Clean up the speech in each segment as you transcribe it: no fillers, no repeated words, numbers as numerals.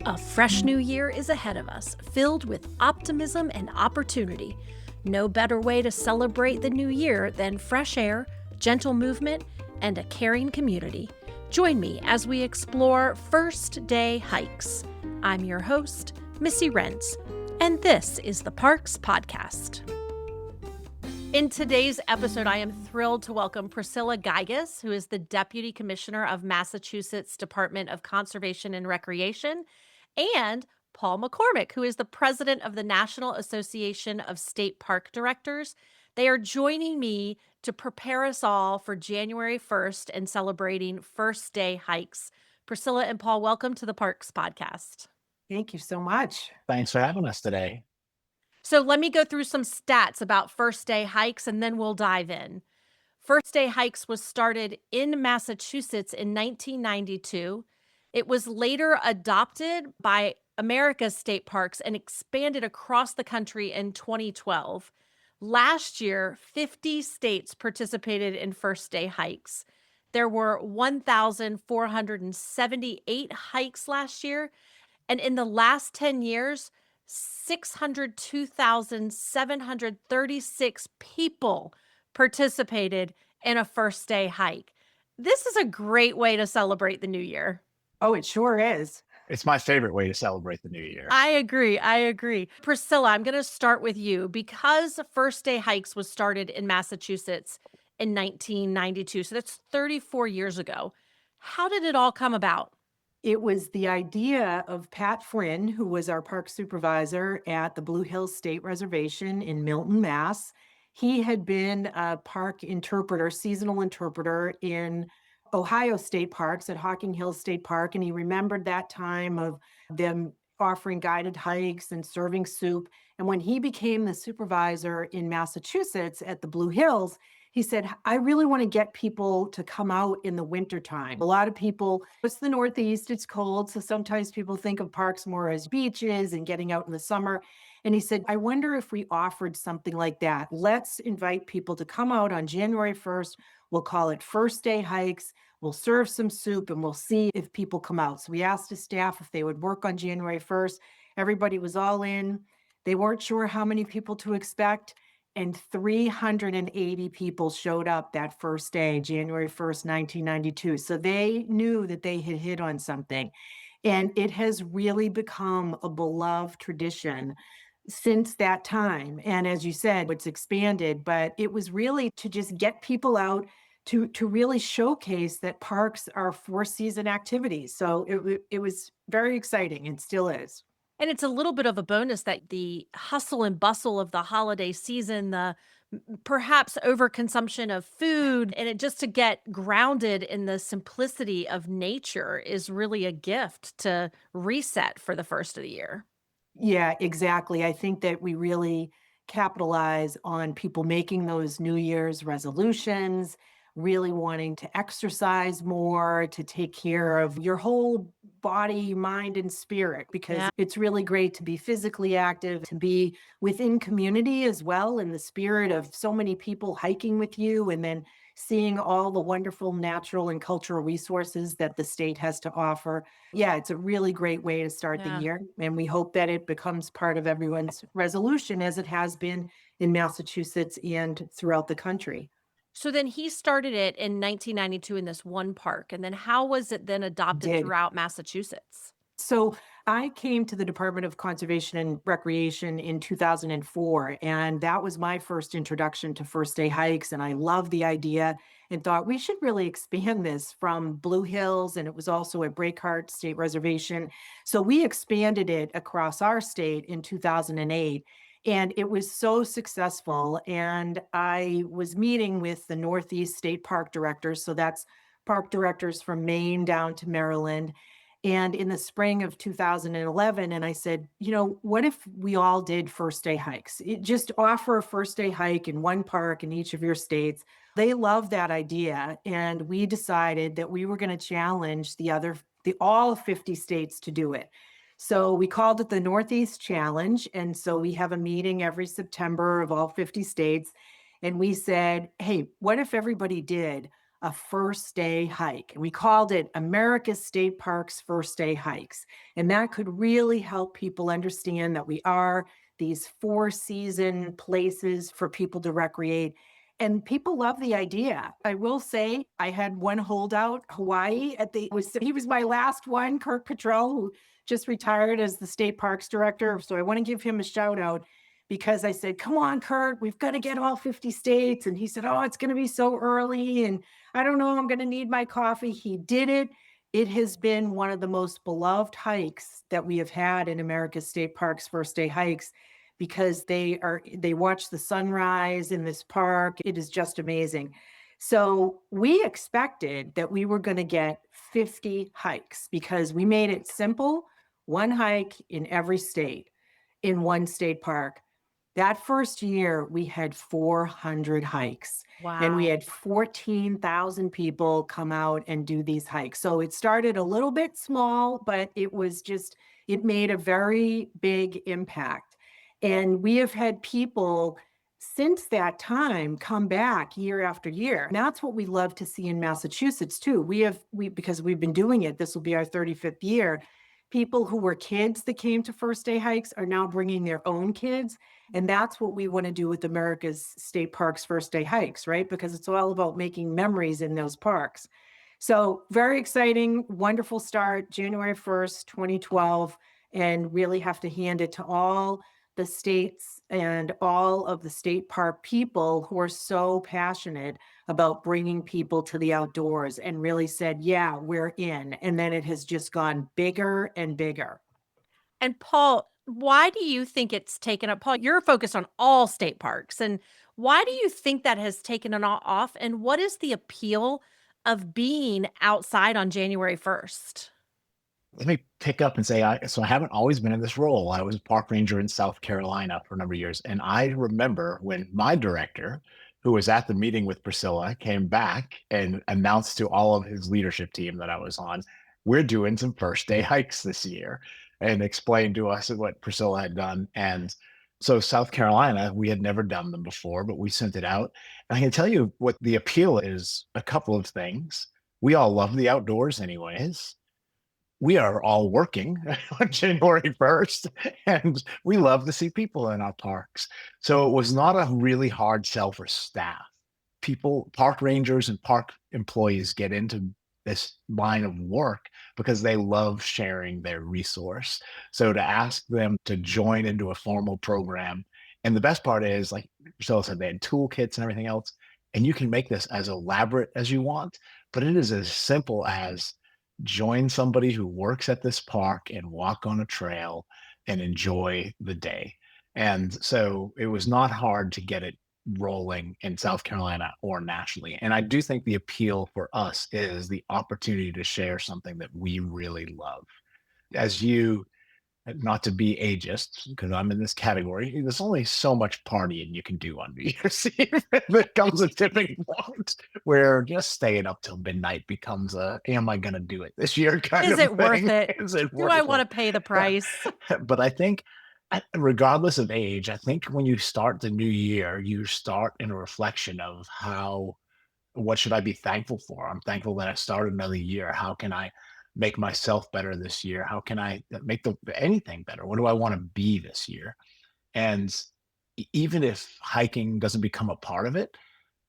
A fresh new year is ahead of us, filled with optimism and opportunity. No better way to celebrate the new year than fresh air, gentle movement, and a caring community. Join me as we explore first day hikes. I'm your host, Missy Rentz, and this is the Parks Podcast. In today's episode, I am thrilled to welcome Priscilla Geiges, who is the Deputy Commissioner of Massachusetts Department of Conservation and Recreation, and Paul McCormick, who is the President of the National Association of State Park Directors. They are joining me to prepare us all for January 1st and celebrating first day hikes. Priscilla and Paul, welcome to the Parks Podcast. Thank you so much. Thanks for having us today. So let me go through some stats about first day hikes and then we'll dive in. First day hikes was started in Massachusetts in 1992. It was later adopted by America's state parks and expanded across the country in 2012. Last year, 50 states participated in first day hikes. There were 1,478 hikes last year, and in the last 10 years, 602,736 people participated in a first day hike. This is a great way to celebrate the new year. Oh, it sure is. It's my favorite way to celebrate the new year. I agree. Priscilla, I'm going to start with you. Because first day hikes was started in Massachusetts in 1992, so that's 34 years ago. How did it all come about? It was the idea of Pat Flynn, who was our park supervisor at the Blue Hills State Reservation in Milton, Mass. He had been a park interpreter, seasonal interpreter in Ohio State Parks at Hocking Hills State Park, and he remembered that time of them offering guided hikes and serving soup. And when he became the supervisor in Massachusetts at the Blue Hills, he said, I really want to get people to come out in the wintertime. A lot of people, it's the Northeast, it's cold, so sometimes people think of parks more as beaches and getting out in the summer. And he said, I wonder if we offered something like that. Let's invite people to come out on January 1st. We'll call it first day hikes. We'll serve some soup and we'll see if people come out. So we asked his staff if they would work on January 1st. Everybody was all in. They weren't sure how many people to expect. And 380 people showed up that first day, January 1st, 1992. So they knew that they had hit on something. And it has really become a beloved tradition since that time. And as you said, it's expanded, but it was really to just get people out to really showcase that parks are four-season activities. So it was very exciting and still is. And it's a little bit of a bonus that the hustle and bustle of the holiday season, the perhaps overconsumption of food, and it just to get grounded in the simplicity of nature is really a gift to reset for the first of the year. Yeah, exactly. I think that we really capitalize on people making those New Year's resolutions, really wanting to exercise more, to take care of your whole body, mind, and spirit, because Yeah. it's really great to be physically active, to be within community as well, in the spirit of so many people hiking with you, and then seeing all the wonderful natural and cultural resources that the state has to offer. Yeah, it's a really great way to start Yeah. the year. And we hope that it becomes part of everyone's resolution as it has been in Massachusetts and throughout the country. So then he started it in 1992 in this one park. And then how was it then adopted Did. throughout Massachusetts? So I came to the Department of Conservation and Recreation in 2004, and that was my first introduction to first day hikes. And I loved the idea and thought we should really expand this from Blue Hills, and it was also at Breakheart State Reservation. So we expanded it across our state in 2008. And it was so successful. And I was meeting with the Northeast State Park Directors. So that's park directors from Maine down to Maryland. And in the spring of 2011, and I said, what if we all did first day hikes? Just offer a first day hike in one park in each of your states. They loved that idea. And we decided that we were going to challenge all 50 states to do it. So we called it the Northeast Challenge. And so we have a meeting every September of all 50 states. And we said, hey, what if everybody did a first day hike. We called it America's State Parks First Day Hikes. And that could really help people understand that we are these four-season places for people to recreate. And people love the idea. I will say I had one holdout, Hawaii, at the was he was my last one, Kirk Patrell, who just retired as the state parks director. So I want to give him a shout out because I said, "Come on, Kurt, we've got to get all 50 states." And he said, "Oh, it's going to be so early. And I don't know, I'm going to need my coffee." He did it. It has been one of the most beloved hikes that we have had in America's State Parks First Day Hikes because they watch the sunrise in this park. It is just amazing. So we expected that we were going to get 50 hikes because we made it simple, one hike in every state in one state park. That first year, we had 400 hikes and we Wow. had 14,000 people come out and do these hikes. So it started a little bit small, but it made a very big impact. And we have had people since that time come back year after year. And that's what we love to see in Massachusetts too. Because we've been doing it, this will be our 35th year. People who were kids that came to first day hikes are now bringing their own kids. And that's what we want to do with America's State Parks First Day Hikes, right? Because it's all about making memories in those parks. So, very exciting, wonderful start, January 1st, 2012. And really have to hand it to all the states and all of the state park people who are so passionate about bringing people to the outdoors and really said, "Yeah, we're in." And then it has just gone bigger and bigger. And Paul, why do you think it's taken up? Paul, you're focused on all state parks. And why do you think that has taken it off? And what is the appeal of being outside on January 1st? Let me pick up and say, I haven't always been in this role. I was a park ranger in South Carolina for a number of years, and I remember when my director, who was at the meeting with Priscilla, came back and announced to all of his leadership team that I was on, "We're doing some first day hikes this year," and explained to us what Priscilla had done. And so South Carolina, we had never done them before, but we sent it out. And I can tell you what the appeal is: a couple of things. We all love the outdoors, anyways. We are all working on January 1st, and we love to see people in our parks. So it was not a really hard sell for staff. People, park rangers and park employees get into this line of work because they love sharing their resource. So to ask them to join into a formal program, and the best part is, like Priscilla said, they had toolkits and everything else, and you can make this as elaborate as you want, but it is as simple as join somebody who works at this park and walk on a trail and enjoy the day. And so it was not hard to get it rolling in South Carolina or nationally. And I do think the appeal for us is the opportunity to share something that we really love. As you not to be ageist, because I'm in this category, there's only so much partying you can do on New Year's Eve. There comes a tipping point where just staying up till midnight becomes a "am I gonna do it this year" kind Is of it worth thing. it? Is it Do I worth want it? to pay the price? But I think, regardless of age, I think when you start the new year, you start in a reflection of what should I be thankful for? I'm thankful that I started another year. How can I make myself better this year? How can I make anything better? What do I want to be this year? And even if hiking doesn't become a part of it,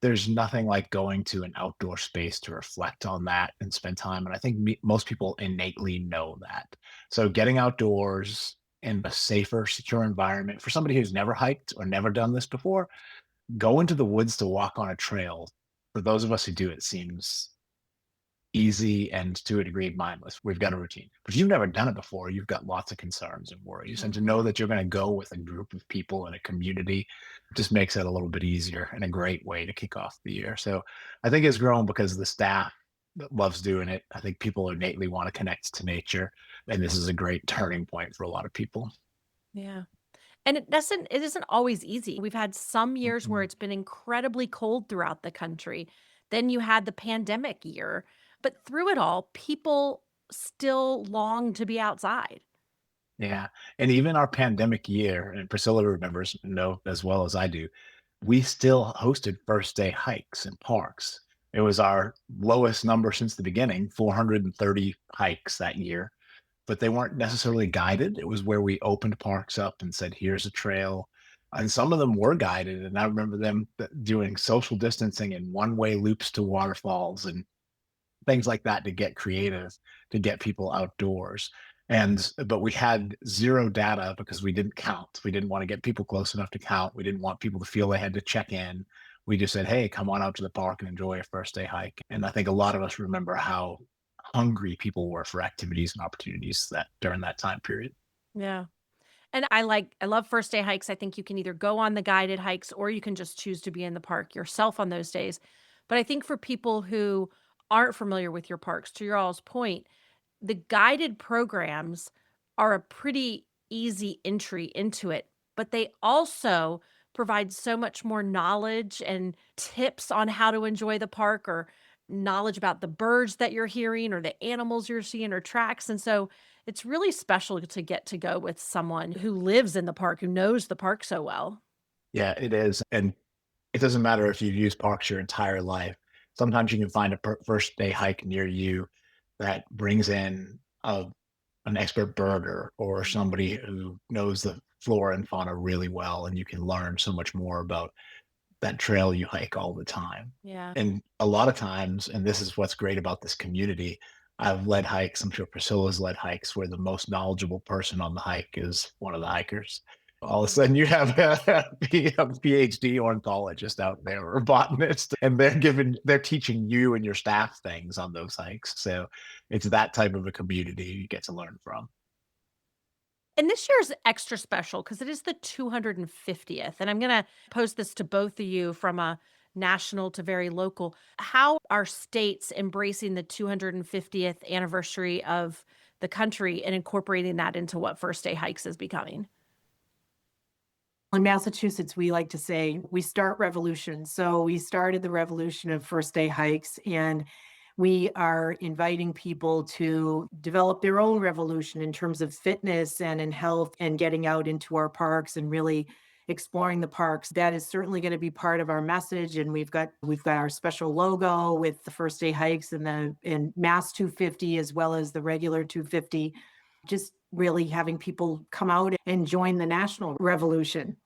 there's nothing like going to an outdoor space to reflect on that and spend time. And I think most people innately know that. So getting outdoors in a safer, secure environment for somebody who's never hiked or never done this before, go into the woods to walk on a trail. For those of us who do, it seems easy and to a degree mindless. We've got a routine. But if you've never done it before, you've got lots of concerns and worries. And to know Mhm. that you're going to go with a group of people in a community just makes it a little bit easier and a great way to kick off the year. So I think it's grown because the staff that loves doing it. I think people innately want to connect to nature. And this is a great turning point for a lot of people. Yeah. And it isn't always easy. We've had some years where Mhm. it's been incredibly cold throughout the country. Then you had the pandemic year, but through it all, people still long to be outside. Yeah. And even our pandemic year, and Priscilla remembers, know as well as I do, we still hosted first day hikes in parks. It was our lowest number since the beginning, 430 hikes that year, but they weren't necessarily guided. It was where we opened parks up and said, here's a trail. And some of them were guided. And I remember them doing social distancing and one way loops to waterfalls and things like that to get creative, to get people outdoors. And but we had zero data because we didn't count. We didn't want to get people close enough to count. We didn't want people to feel they had to check in. We just said, hey, come on out to the park and enjoy a first day hike. And I think a lot of us remember how hungry people were for activities and opportunities that during that time period. Yeah. And I love first day hikes. I think you can either go on the guided hikes or you can just choose to be in the park yourself on those days. But I think for people who aren't familiar with your parks, to your all's point, the guided programs are a pretty easy entry into it, but they also provide so much more knowledge and tips on how to enjoy the park or knowledge about the birds that you're hearing or the animals you're seeing or tracks. And so it's really special to get to go with someone who lives in the park, who knows the park so well. Yeah, it is. And it doesn't matter if you've used parks your entire life. Sometimes you can find a first day hike near you that brings in an expert birder or somebody who knows the flora and fauna really well, and you can learn so much more about that trail you hike all the time. Yeah. And a lot of times, and this is what's great about this community, I've led hikes. I'm sure Priscilla's led hikes where the most knowledgeable person on the hike is one of the hikers. All of a sudden, you have a PhD ornithologist out there or botanist, and they're teaching you and your staff things on those hikes. So it's that type of a community you get to learn from. And this year is extra special because it is the 250th. And I'm going to post this to both of you from a national to very local. How are states embracing the 250th anniversary of the country and incorporating that into what first day hikes is becoming? In Massachusetts, we like to say we start revolutions. So we started the revolution of first day hikes, and we are inviting people to develop their own revolution in terms of fitness and in health and getting out into our parks and really exploring the parks. That is certainly going to be part of our message. And we've got our special logo with the first day hikes and the and Mass 250 as well as the regular 250. Just really having people come out and join the national revolution.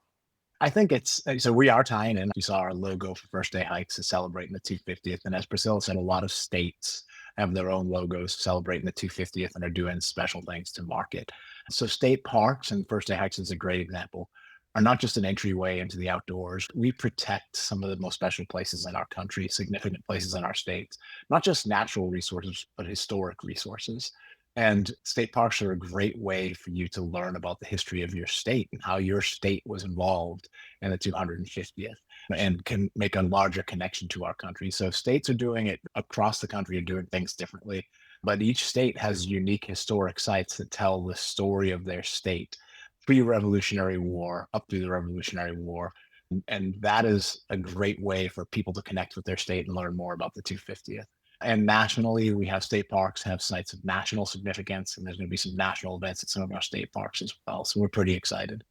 I think it's so we are tying in. You saw our logo for First Day Hikes is celebrating the 250th. And as Priscilla said, a lot of states have their own logos celebrating the 250th and are doing special things to market. So state parks and First Day Hikes is a great example, are not just an entryway into the outdoors. We protect some of the most special places in our country, significant places in our states, not just natural resources, but historic resources. And state parks are a great way for you to learn about the history of your state and how your state was involved in the 250th and can make a larger connection to our country. So states are doing it across the country and doing things differently. But each state has unique historic sites that tell the story of their state pre-Revolutionary War up through the Revolutionary War. And that is a great way for people to connect with their state and learn more about the 250th. And nationally, we have state parks have sites of national significance, and there's going to be some national events at some of our state parks as well. So we're pretty excited.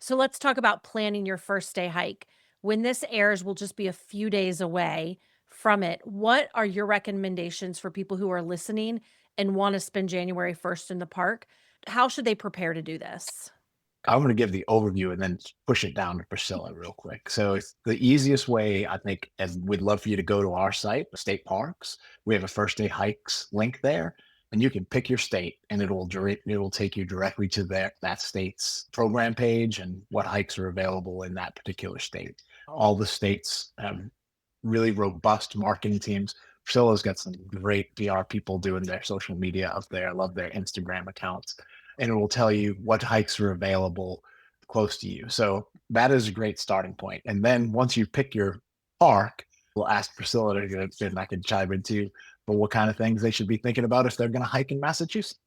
So let's talk about planning your first day hike. When this airs, we'll just be a few days away from it. What are your recommendations for people who are listening and want to spend January 1st in the park? How should they prepare to do this? I'm going to give the overview and then push it down to Priscilla real quick. So it's the easiest way, I think, and we'd love for you to go to our site, state parks. We have a first day hikes link there, and you can pick your state, and it will take you directly to that state's program page and what hikes are available in that particular state. All the states have really robust marketing teams. Priscilla's got some great PR people doing their social media up there. I love their Instagram accounts, and it will tell you what hikes are available close to you. So that is a great starting point. And then once you pick your park, we'll ask Priscilla to, and I can chime in too, but what kind of things they should be thinking about if they're going to hike in Massachusetts.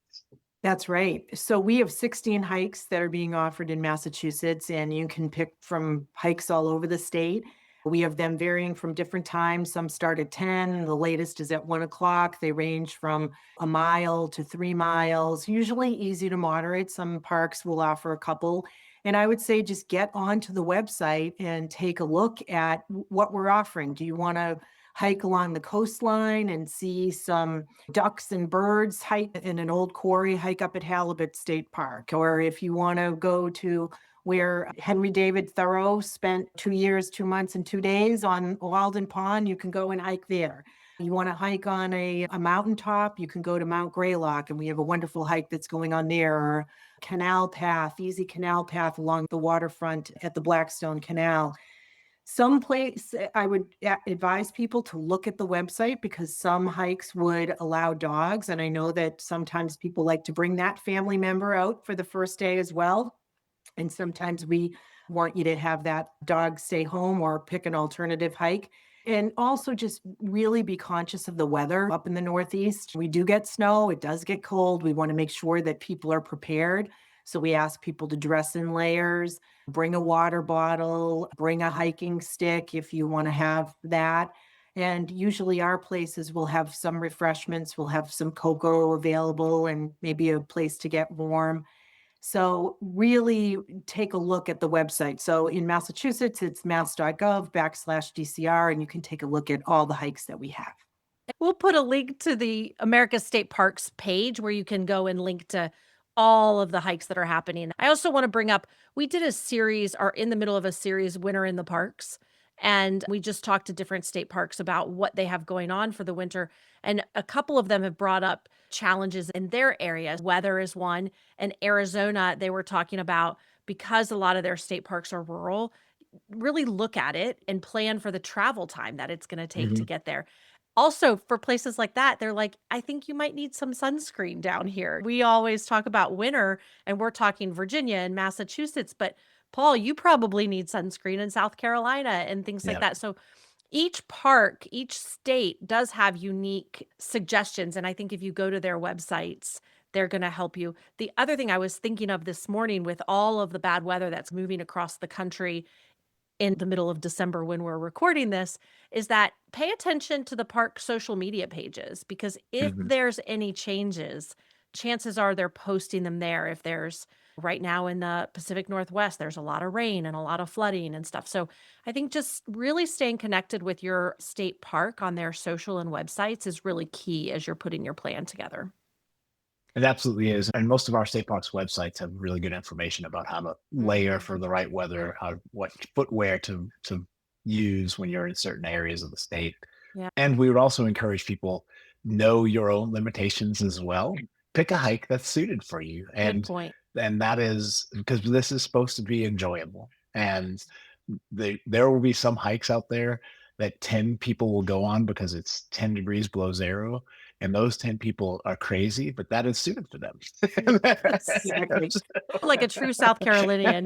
That's right. So we have 16 hikes that are being offered in Massachusetts, and you can pick from hikes all over the state. We have them varying from different times. Some start at 10, the latest is at 1 o'clock. They range from a mile to 3 miles, usually easy to moderate. Some parks will offer a couple. And I would say just get onto the website and take a look at what we're offering. Do you want to hike along the coastline and see some ducks and birds, hike in an old quarry, hike up at Halibut State Park. Or if you want to go to where Henry David Thoreau spent 2 years, 2 months, and 2 days on Walden Pond, you can go and hike there. You want to hike on a mountaintop, you can go to Mount Greylock, and we have a wonderful hike that's going on there, or canal path, easy canal path along the waterfront at the Blackstone Canal. Some place I would advise people to look at the website because some hikes would allow dogs. And I know that sometimes people like to bring that family member out for the first day as well. And sometimes we want you to have that dog stay home or pick an alternative hike. And also just really be conscious of the weather up in the Northeast. We do get snow, it does get cold. We want to make sure that people are prepared. So we ask people to dress in layers, bring a water bottle, bring a hiking stick if you want to have that. And usually our places will have some refreshments, we'll have some cocoa available and maybe a place to get warm. So really take a look at the website. So in Massachusetts, it's mass.gov/DCR, and you can take a look at all the hikes that we have. We'll put a link to the America State Parks page where you can go and link to all of the hikes that are happening. I also want to bring up, we did a series, are in the middle of a series, Winter in the Parks. And we just talked to different state parks about what they have going on for the winter. And a couple of them have brought up challenges in their areas. Weather is one. And Arizona, they were talking about, because a lot of their state parks are rural, really look at it and plan for the travel time that it's going to take to Mhm. get there. Also, for places like that, they're like, "I think you might need some sunscreen down here." We always talk about winter, and we're talking Virginia and Massachusetts, but Paul, you probably need sunscreen in South Carolina and things like Yeah. that. So each park, each state does have unique suggestions, and I think if you go to their websites, they're gonna help you. The other thing I was thinking of this morning with all of the bad weather that's moving across the country in the middle of December when we're recording this is that pay attention to the park social media pages, because if Mhm. there's any changes, chances are they're posting them there. If there's right now in the Pacific Northwest, there's a lot of rain and a lot of flooding and stuff. So I think just really staying connected with your state park on their social and websites is really key as you're putting your plan together. It absolutely is. And most of our state parks websites have really good information about how to layer Mhm. for the right weather, how what footwear to use when you're in certain areas of the state. Yeah, And we would also encourage people know your own limitations as well. Pick a hike that's suited for you. good And point. that is because this is supposed to be enjoyable. And there will be some hikes out there that 10 people will go on because it's 10 degrees below zero. And those 10 people are crazy, but that is suited for them. Exactly. Like a true South Carolinian.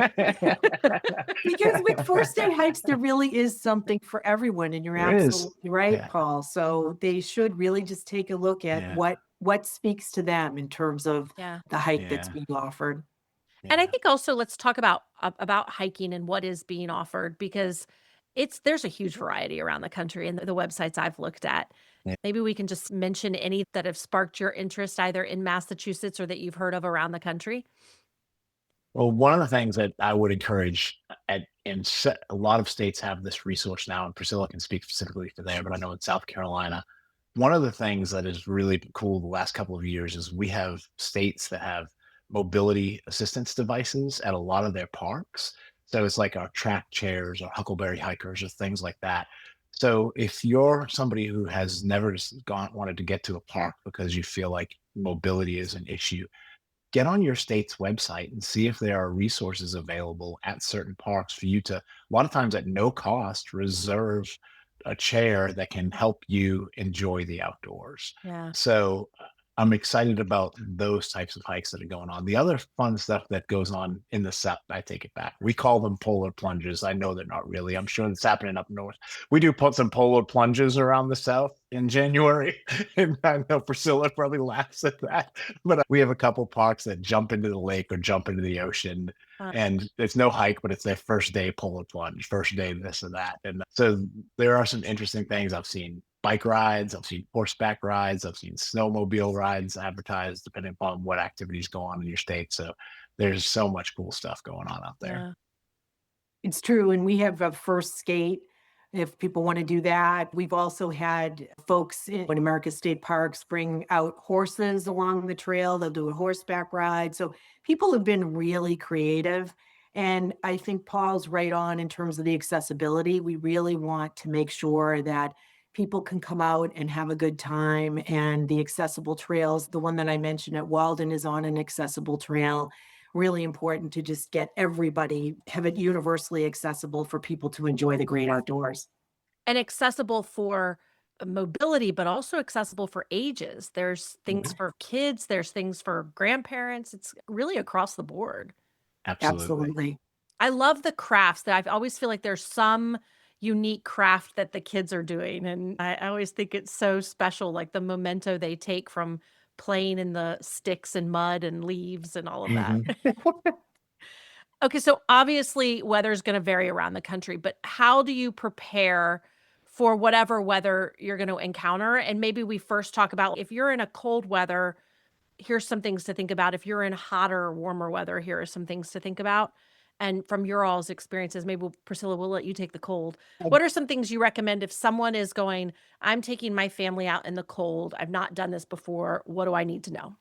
Because with first day hikes, there really is something for everyone, and you're There is. absolutely right, Yeah. Paul. So they should really just take a look at Yeah. what speaks to them in terms of Yeah. the hike that's Yeah. being offered. And I Yeah. think also let's talk about hiking and what is being offered, because there's a huge variety around the country and the websites I've looked at. Yeah. Maybe we can just mention any that have sparked your interest either in Massachusetts or that you've heard of around the country. Well, one of the things that I would encourage a lot of states have this resource now, and Priscilla can speak specifically for there, but I know in South Carolina, one of the things that is really cool the last couple of years is we have states that have mobility assistance devices at a lot of their parks. So it's like our track chairs or Huckleberry hikers or things like that. So if you're somebody who has never just gone wanted to get to a park because you feel like mobility is an issue, get on your state's website and see if there are resources available at certain parks for you to, a lot of times at no cost, reserve a chair that can help you enjoy the outdoors. Yeah. So I'm excited about those types of hikes that are going on. The other fun stuff that goes on in the South, I take it back. We call them polar plunges. I know they're not really. I'm sure it's happening up north. We do put some polar plunges around the South in January. And I know Priscilla probably laughs at that, but we have a couple parks that jump into the lake or jump into the ocean, Uh, and it's no hike, but it's their first day polar plunge, first day this and that. And so there are some interesting things. I've seen bike rides, I've seen horseback rides, I've seen snowmobile rides advertised, depending upon what activities go on in your state. So there's so much cool stuff going on out there. yeah. It's true, and we have a first skate if people want to do that. We've also had folks in America's state parks bring out horses along the trail. They'll do a horseback ride. So people have been really creative. And I think Paul's right on in terms of the accessibility. We really want to make sure that people can come out and have a good time. And the accessible trails, the one that I mentioned at Walden is on an accessible trail. Really important to just get everybody, have it universally accessible for people to enjoy the great outdoors. And accessible for mobility, but also accessible for ages. There's things Mhm. for kids, there's things for grandparents. It's really across the board. Absolutely. Absolutely. I love the crafts that I always feel like there's some unique craft that the kids are doing. And I always think it's so special, like the memento they take from playing in the sticks and mud and leaves and all of that. Mhm. Okay, so obviously weather's gonna vary around the country, but how do you prepare for whatever weather you're gonna encounter? And maybe we first talk about if you're in a cold weather, here's some things to think about. If you're in hotter, warmer weather, here are some things to think about. And from your all's experiences, maybe Priscilla, we'll let you take the cold. What are some things you recommend if someone is going, I'm taking my family out in the cold. I've not done this before. What do I need to know?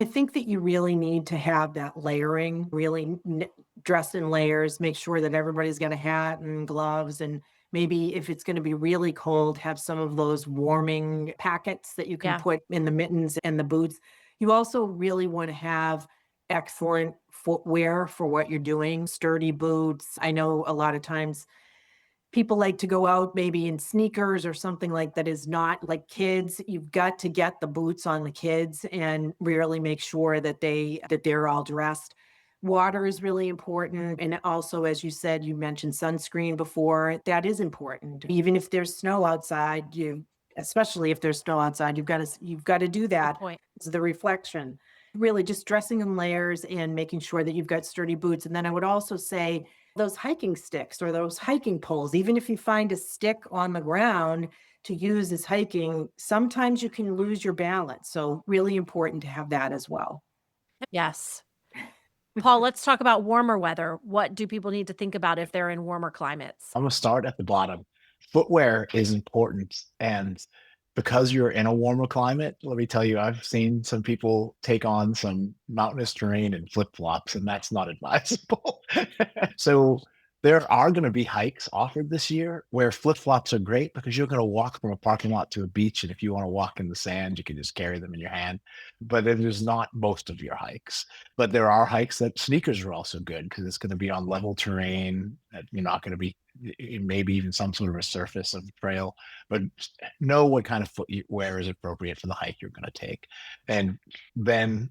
I think that you really need to have that layering, really dress in layers, make sure that everybody's got a hat and gloves. And maybe if it's going to be really cold, have some of those warming packets that you can Yeah. put in the mittens and the boots. You also really want to have excellent footwear for what you're doing, sturdy boots. I know a lot of times people like to go out maybe in sneakers or something like that is not like kids. You've got to get the boots on the kids and really make sure that they're all dressed. Water is really important. And also, as you said, you mentioned sunscreen before. That is important. Even if there's snow outside, especially if there's snow outside, you've got to do Good that. point. It's the reflection. Really just dressing in layers and making sure that you've got sturdy boots. And then I would also say those hiking sticks or those hiking poles, even if you find a stick on the ground to use as hiking, sometimes you can lose your balance. So, really important to have that as well. Yes. Paul, let's talk about warmer weather. What do people need to think about if they're in warmer climates? I'm gonna start at the bottom. Footwear is important, and because you're in a warmer climate, let me tell you, I've seen some people take on some mountainous terrain in flip-flops, and that's not advisable. So there are gonna be hikes offered this year where flip-flops are great because you're gonna walk from a parking lot to a beach, and if you wanna walk in the sand, you can just carry them in your hand. But it is not most of your hikes. But there are hikes that sneakers are also good because it's gonna be on level terrain, that you're not gonna be maybe even some sort of a surface of the trail, but know what kind of footwear is appropriate for the hike you're going to take. And then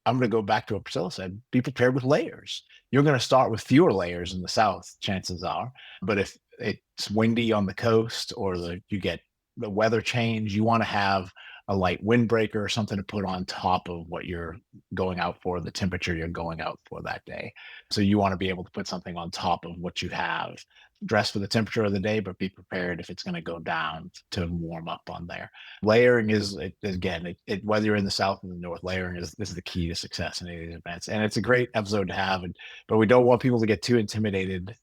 I'm going to go back to what Priscilla said, be prepared with layers. You're going to start with fewer layers in the south, chances are. But if it's windy on the coast or you get the weather change, you want to have a light windbreaker or something to put on top of what you're going out for, the temperature you're going out for that day. So you want to be able to put something on top of what you have. Dress for the temperature of the day, but be prepared if it's going to go down to warm up on there. Layering is again, whether you're in the south or the north, layering is the key to success in any of these events, and it's a great episode to have. But we don't want people to get too intimidated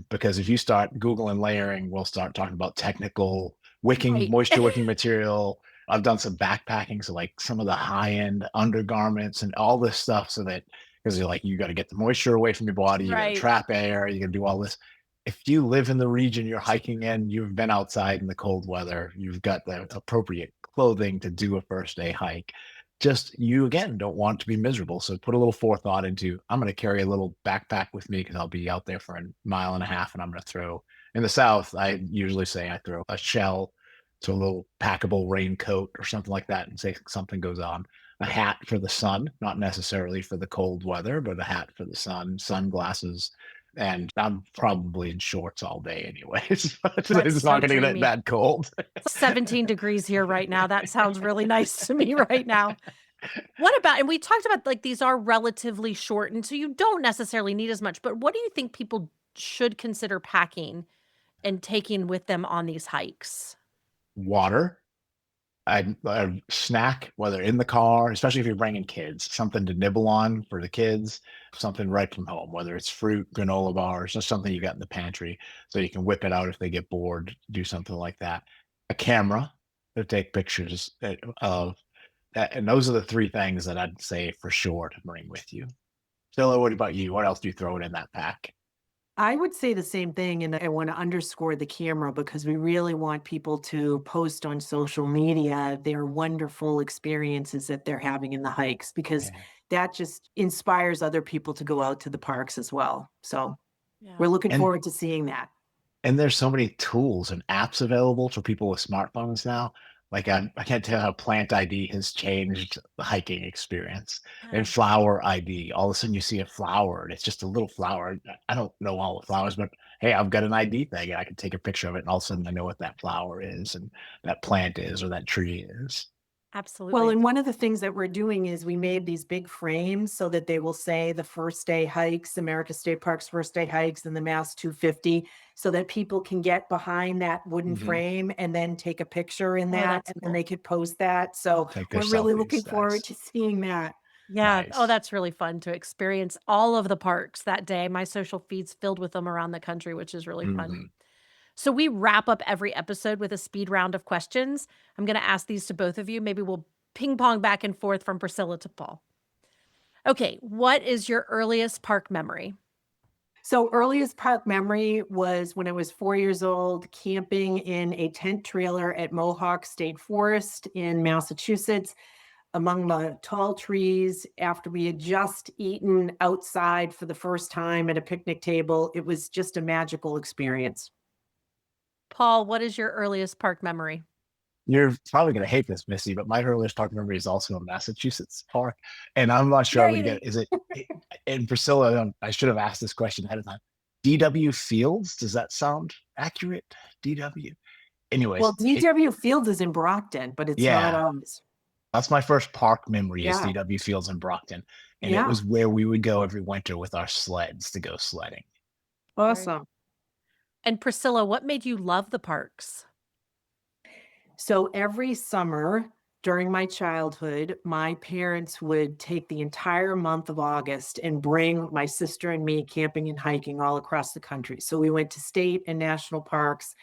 because if you start Googling layering, we'll start talking about technical wicking, Right. moisture wicking material. I've done some backpacking, so like some of the high end undergarments and all this stuff, so that because you're like you got to get the moisture away from your body, you got to Right. trap air, you got to do all this. If you live in the region you're hiking in, you've been outside in the cold weather, you've got the appropriate clothing to do a first day hike. Just you again don't want to be miserable. So put a little forethought into I'm going to carry a little backpack with me because I'll be out there for a mile and a half and I'm going to throw in the South. I usually say I throw a shell, so a little packable raincoat or something like that in case something goes on. A hat for the sun, not necessarily for the cold weather, but a hat for the sun, sunglasses, and I'm probably in shorts all day anyways. But That's it's so not going to get dreamy. that cold. 17 degrees here right now. That sounds really nice to me right now. What about, and we talked about like these are relatively shortened, so you don't necessarily need as much, but what do you think people should consider packing and taking with them on these hikes? Water, a snack, whether in the car, especially if you're bringing kids, something to nibble on for the kids, something right from home, whether it's fruit, granola bars, just something you got in the pantry so you can whip it out if they get bored, do something like that. A camera to take pictures of that. And those are the three things that I'd say for sure to bring with you. Stella, what about you? What else do you throw in that pack? I would say the same thing, and I want to underscore the camera because we really want people to post on social media their wonderful experiences that they're having in the hikes because Yeah. that just inspires other people to go out to the parks as well. So Yeah. we're looking And forward to seeing that. there's so many tools and apps available for people with smartphones now. Like I can't tell how Plant ID has changed the hiking experience. And Yeah. Flower ID, all of a sudden you see a flower and it's just a little flower. I don't know all the flowers, but hey, I've got an ID thing and I can take a picture of it and all of a sudden I know what that flower is and that plant is or that tree is. Well, Absolutely. and one of the things that we're doing is we made these big frames so that they will say the first day hikes, America State Park's first day hikes, and the Mass 250, so that people can get behind that wooden Mhm. frame and then take a picture in Oh, that, that's and then cool. they could post that. So Take their we're really looking selfies. forward Nice. to seeing that. Yeah. Oh, Nice. that's really fun to experience all of the parks that day. My social feed's filled with them around the country, which is really fun. Mhm. So we wrap up every episode with a speed round of questions. I'm going to ask these to both of you. Maybe we'll ping pong back and forth from Priscilla to Paul. Okay, what is your earliest park memory? So earliest park memory was when I was 4 years old, camping in a tent trailer at Mohawk State Forest in Massachusetts among the tall trees after we had just eaten outside for the first time at a picnic table. It was just a magical experience. Paul, what is your earliest park memory? You're probably gonna hate this, Missy, but my earliest park memory is also a Massachusetts park, and I'm not sure I Yay would me. get. Is it? And Priscilla, I should have asked this question ahead of time. DW Fields, does that sound accurate? DW. Well, Anyways, DW Fields is in Brockton, but it's not yeah, ours. that's my first park memory is Yeah. DW Fields in Brockton, and it Yeah. was where we would go every winter with our sleds to go sledding. Very. Awesome. And Priscilla, what made you love the parks? So every summer during my childhood, my parents would take the entire month of August and bring my sister and me camping and hiking all across the country. So we went to state and national parks,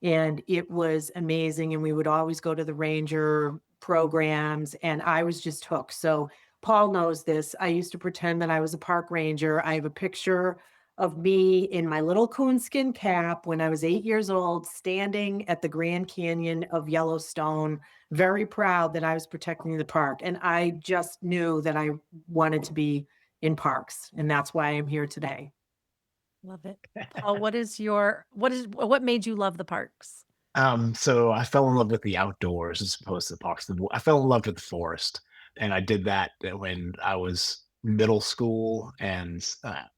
and it was amazing. And we would always go to the ranger programs, and I was just hooked. So Paul knows this. I used to pretend that I was a park ranger. I have a picture of me in my little coonskin cap when I was 8 years old, standing at the Grand Canyon of Yellowstone, very proud that I was protecting the park. And I just knew that I wanted to be in parks. And that's why I'm here today. Love it. Paul, what made you love the parks? So I fell in love with the outdoors as opposed to the parks. I fell in love with the forest, and I did that when I was middle school and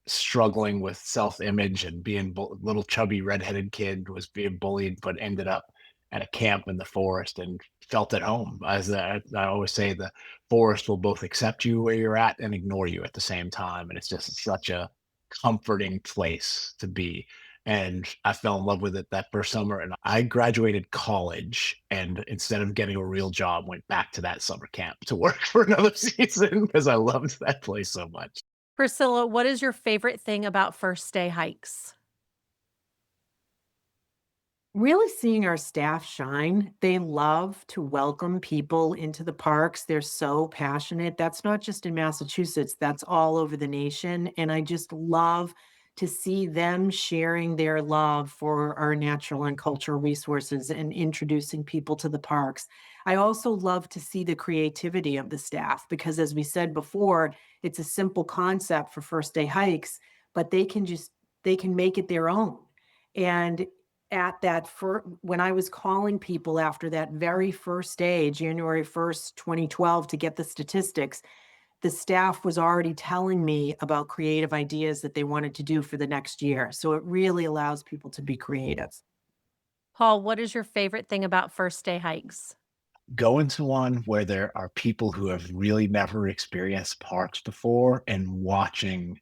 struggling with self-image and being little chubby redheaded kid was being bullied, but ended up at a camp in the forest and felt at home. As I always say, the forest will both accept you where you're at and ignore you at the same time, and it's just such a comforting place to be, and I fell in love with it that first summer. And I graduated college, and instead of getting a real job, went back to that summer camp to work for another season because I loved that place so much. Priscilla, what is your favorite thing about first day hikes? Really seeing our staff shine. They love to welcome people into the parks. They're so passionate. That's not just in Massachusetts, that's all over the nation. And I just love to see them sharing their love for our natural and cultural resources and introducing people to the parks. I also love to see the creativity of the staff because, as we said before, it's a simple concept for first day hikes, but they can make it their own. And at that for when I was calling people after that very first day, January 1st, 2012, to get the statistics, the staff was already telling me about creative ideas that they wanted to do for the next year. So it really allows people to be creative. Paul, what is your favorite thing about first day hikes? Going to one where there are people who have really never experienced parks before and watching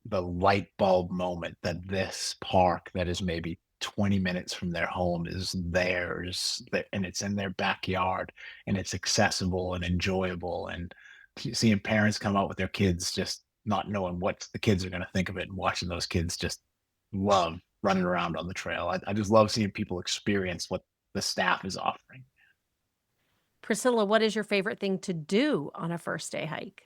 the light bulb moment that this park that is maybe 20 minutes from their home is theirs, and it's in their backyard, and it's accessible and enjoyable. And seeing parents come out with their kids, just not knowing what the kids are going to think of it, and watching those kids just love running around on the trail. I just love seeing people experience what the staff is offering. Priscilla, what is your favorite thing to do on a first day hike?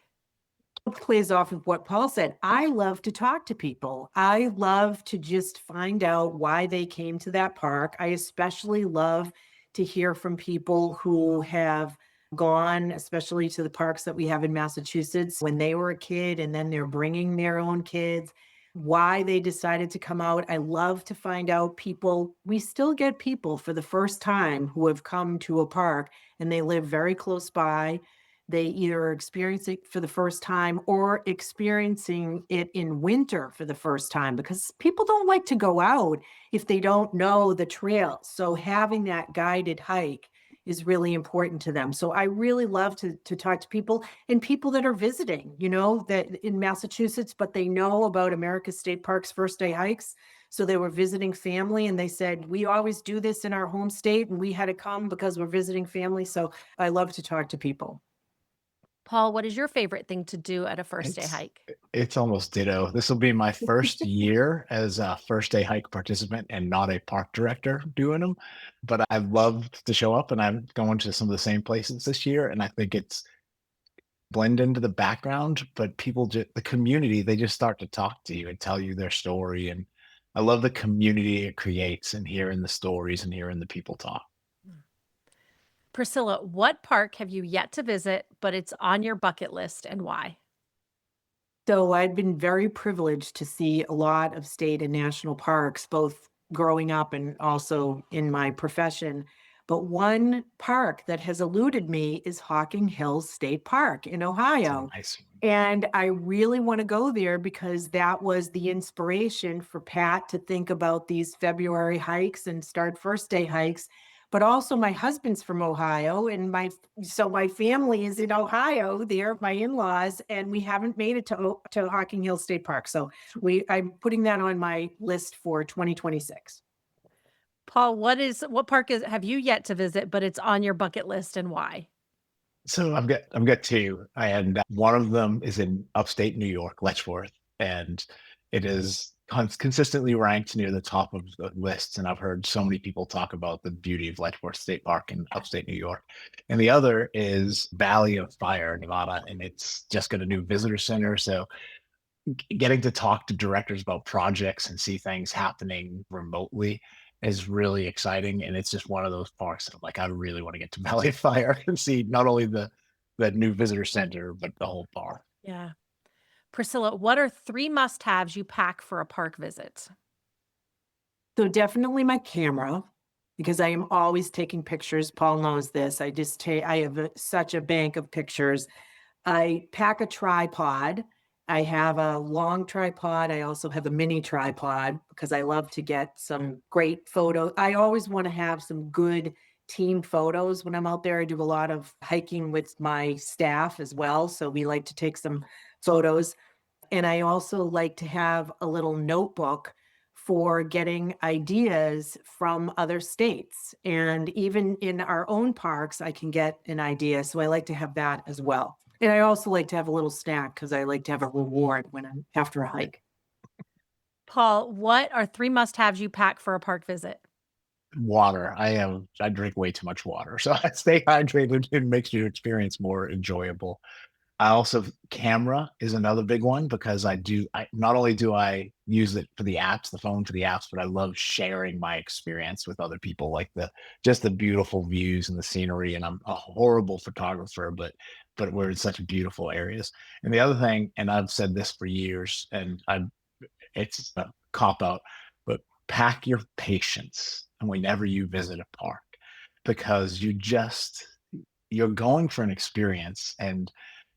Plays off of what Paul said. I love to talk to people. I love to just find out why they came to that park. I especially love to hear from people who have gone, especially to the parks that we have in Massachusetts when they were a kid and then they're bringing their own kids, why they decided to come out. I love to find out people. We still get people for the first time who have come to a park and they live very close by. They either are experiencing it for the first time or experiencing it in winter for the first time because people don't like to go out if they don't know the trails. So having that guided hike is really important to them. So I really love to talk to people and people that are visiting, that in Massachusetts, but they know about America's State Parks first day hikes. So they were visiting family and they said, we always do this in our home state and we had to come because we're visiting family. So I love to talk to people. Paul, what is your favorite thing to do at a first day It's hike? it's almost ditto. This will be my first year as a first day hike participant and not a park director doing them. But I love to show up, and I'm going to some of the same places this year. And I think it's blend into the background, but people just the community, they just start to talk to you and tell you their story. And I love the community it creates and hearing the stories and hearing the people talk. Priscilla, what park have you yet to visit, but it's on your bucket list and why? So I've been very privileged to see a lot of state and national parks, both growing up and also in my profession. But one park that has eluded me is Hocking Hills State Park in It's a Ohio. nice one. And I really want to go there because that was the inspiration for Pat to think about these February hikes and start first day hikes. But also my husband's from Ohio and my family is in Ohio there, my in-laws, and we haven't made it to Hocking Hill State Park. So I'm putting that on my list for 2026. Paul, what park have you yet to visit, but it's on your bucket list and why? So I've got two, and one of them is in upstate New York, Letchworth, and it is consistently ranked near the top of the lists. And I've heard so many people talk about the beauty of Letchworth State Park in upstate New York. And the other is Valley of Fire, Nevada, and it's just got a new visitor center. So getting to talk to directors about projects and see things happening remotely is really exciting. And it's just one of those parks that I'm like, I really want to get to Valley of Fire and see not only the new visitor center, but the whole park. Yeah. Priscilla, what are three must-haves you pack for a park visit? So definitely my camera because I am always taking pictures. Paul knows this. I have such a bank of pictures. I pack a tripod. I have a long tripod. I also have a mini tripod because I love to get some great photos. I always want to have some good team photos when I'm out there. I do a lot of hiking with my staff as well. So we like to take some photos. And I also like to have a little notebook for getting ideas from other states. And even in our own parks, I can get an idea. So I like to have that as well. And I also like to have a little snack because I like to have a reward when I'm after a hike. Paul, what are three must-haves you pack for a park visit? Water. I drink way too much water. So I stay hydrated. It makes your experience more enjoyable. I also camera is another big one because I not only do I use it for the apps, the phone for the apps, but I love sharing my experience with other people, like the beautiful views and the scenery. And I'm a horrible photographer, but we're in such beautiful areas. And the other thing, and I've said this for years, and it's a cop out, but pack your patience whenever you visit a park because you're going for an experience and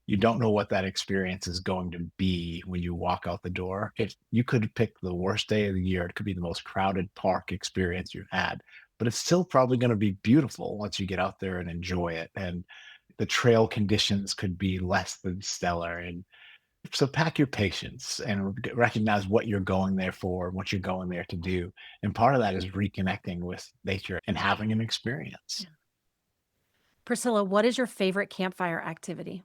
you don't know what that experience is going to be when you walk out the door. If you could pick the worst day of the year, it could be the most crowded park experience you've had, but it's still probably going to be beautiful once you get out there and enjoy it. And the trail conditions could be less than stellar. And So pack your patience and recognize what you're going there for, what you're going there to do. And part of that is reconnecting with nature and having an experience. Yeah. Priscilla, what is your favorite campfire activity?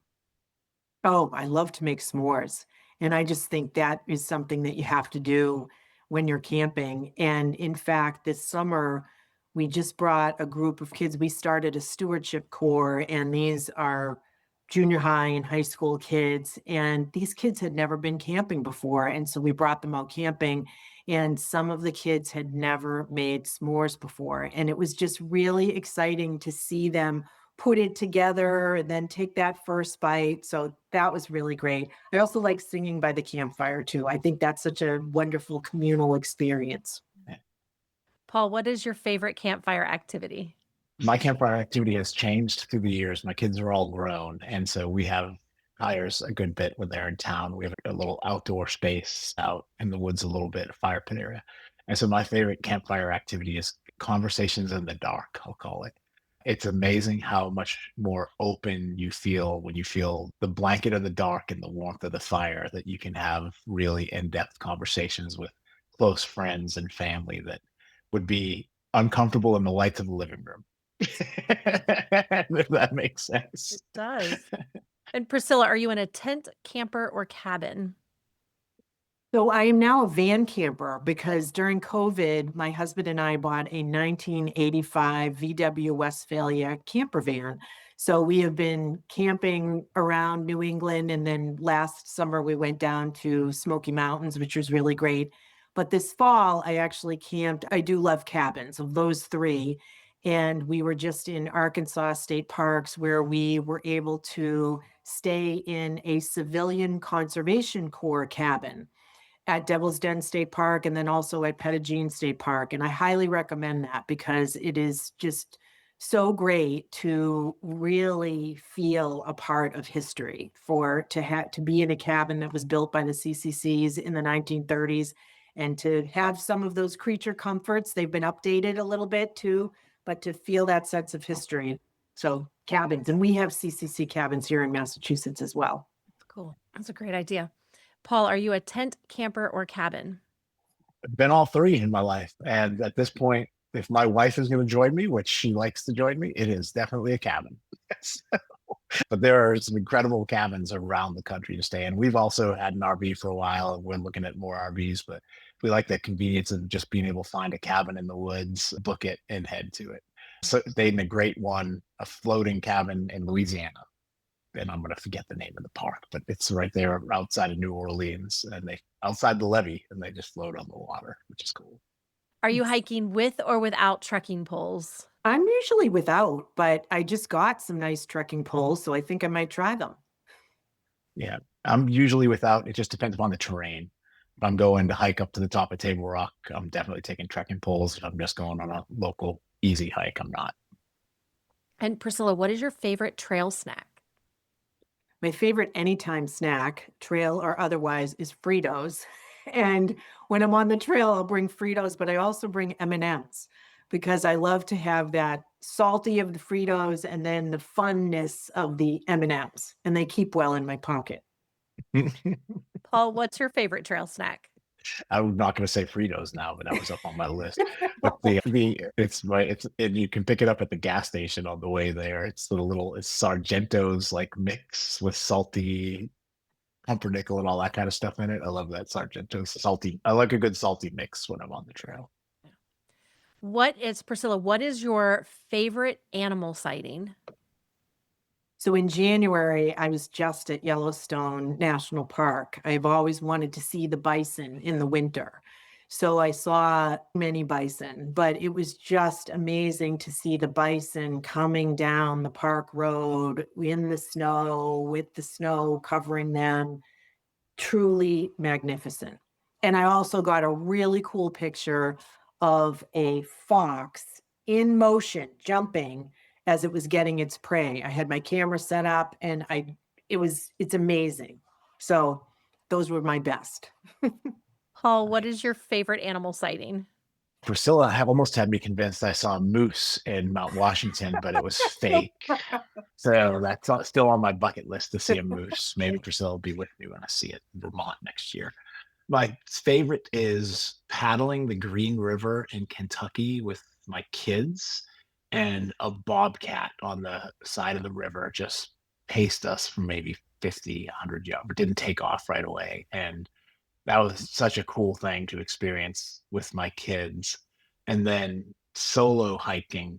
Oh, I love to make s'mores. And I just think that is something that you have to do when you're camping. And in fact, this summer, we just brought a group of kids. We started a stewardship corps, and these are junior high and high school kids. And these kids had never been camping before. And so we brought them out camping, and some of the kids had never made s'mores before. And it was just really exciting to see them put it together and then take that first bite. So that was really great. I also like singing by the campfire too. I think that's such a wonderful communal experience. Paul, what is your favorite campfire activity? My campfire activity has changed through the years. My kids are all grown, and so we have fires a good bit when they're in town. We have a little outdoor space out in the woods, a little bit, a fire pit area. And so my favorite campfire activity is conversations in the dark, I'll call it. It's amazing how much more open you feel when you feel the blanket of the dark and the warmth of the fire, that you can have really in-depth conversations with close friends and family that would be uncomfortable in the lights of the living room. If that makes It sense. does. And Priscilla, are you in a tent, camper, or cabin? So I am now a van camper because during COVID, my husband and I bought a 1985 VW Westphalia camper van. So we have been camping around New England. And then last summer, we went down to Smoky Mountains, which was really great. But this fall, I actually camped. I do love cabins of those three. And we were just in Arkansas state parks where we were able to stay in a civilian conservation corps cabin at Devil's Den State Park and then also at Pettigene State Park. And I highly recommend that because it is just so great to really feel a part of history, for to have to be in a cabin that was built by the CCCs in the 1930s, and to have some of those creature comforts. They've been updated a little bit too, but to feel that sense of history. So cabins, and we have CCC cabins here in Massachusetts as well. Cool. That's a great idea. Paul, are you a tent, camper, or cabin? Been all three in my life. And at this point, if my wife is going to join me, which she likes to join me, it is definitely a cabin. But there are some incredible cabins around the country to stay in. We've also had an RV for a while. We're looking at more RVs, but we like the convenience of just being able to find a cabin in the woods, book it, and head to it. So they in a great one, a floating cabin in Louisiana. And I'm going to forget the name of the park, but it's right there outside of New Orleans, and they outside the levee, and they just float on the water, which is cool. Are you hiking with or without trekking poles? I'm usually without, but I just got some nice trekking poles, so I think I might try them. Yeah, I'm usually without. It just depends upon the terrain. If I'm going to hike up to the top of Table Rock, I'm definitely taking trekking poles. If I'm just going on a local easy hike, I'm not. And Priscilla, what is your favorite trail snack? My favorite anytime snack, trail or otherwise, is Fritos. And when I'm on the trail, I'll bring Fritos, but I also bring M&Ms because I love to have that salty of the Fritos and then the funness of the M&Ms, and they keep well in my pocket. Paul, what's your favorite trail snack? I'm not going to say Fritos now, but that was up on my list. But the it's my it's and you can pick it up at the gas station on the way there. It's the little it's Sargento's like mix with salty pumpernickel and all that kind of stuff in it. I love that Sargento's salty. I like a good salty mix when I'm on the trail. What is, Priscilla, what is your favorite animal sighting? So in January, I was just at Yellowstone National Park. I've always wanted to see the bison in the winter. So I saw many bison, but it was just amazing to see the bison coming down the park road in the snow, with the snow covering them. Truly magnificent. And I also got a really cool picture of a fox in motion jumping as it was getting its prey. I had my camera set up and it's amazing. So those were my best. Paul, what is your favorite animal sighting? Priscilla have almost had me convinced I saw a moose in Mount Washington, but it was fake. So that's still on my bucket list to see a moose. Maybe Priscilla will be with me when I see it in Vermont next year. My favorite is paddling the Green River in Kentucky with my kids, and a bobcat on the side of the river just paced us for maybe 50, 100 yards, but didn't take off right away. And that was such a cool thing to experience with my kids. And then solo hiking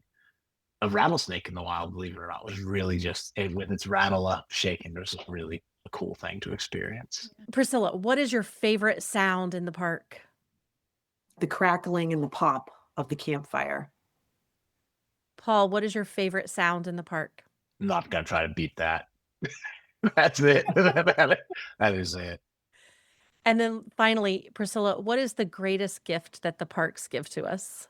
a rattlesnake in the wild, believe it or not, was really just with its rattle up shaking. It was just really a cool thing to experience. Priscilla, what is your favorite sound in the park? The crackling and the pop of the campfire. Paul, what is your favorite sound in the park? I'm not going to try to beat that. That's it. That is it. And then finally, Priscilla, what is the greatest gift that the parks give to us?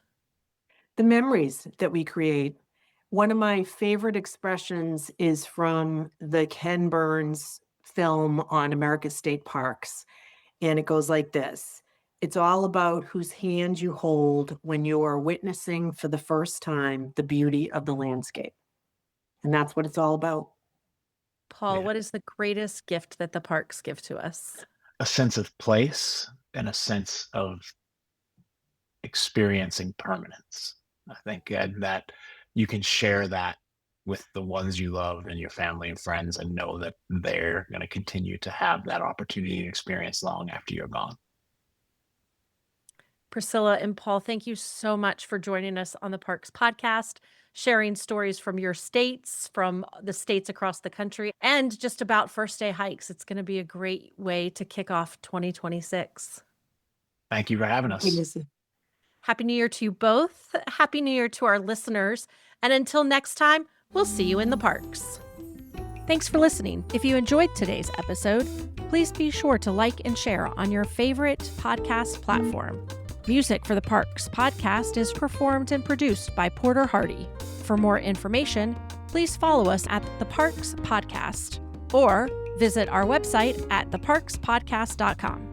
The memories that we create. One of my favorite expressions is from the Ken Burns film on America's State Parks. And it goes like this. It's all about whose hand you hold when you are witnessing for the first time the beauty of the landscape. And that's what it's all about. Paul, Yeah. what is the greatest gift that the parks give to us? A sense of place and a sense of experiencing permanence. I think that you can share that with the ones you love and your family and friends, and know that they're going to continue to have that opportunity and experience long after you're gone. Priscilla and Paul, thank you so much for joining us on the Parks Podcast, sharing stories from your states, from the states across the country, and just about first day hikes. It's going to be a great way to kick off 2026. Thank you for having us. Happy New Year to you both. Happy New Year to our listeners. And until next time, we'll see you in the parks. Thanks for listening. If you enjoyed today's episode, please be sure to like and share on your favorite podcast platform. Music for the Parks Podcast is performed and produced by Porter Hardy. For more information, please follow us at The Parks Podcast or visit our website at theparkspodcast.com.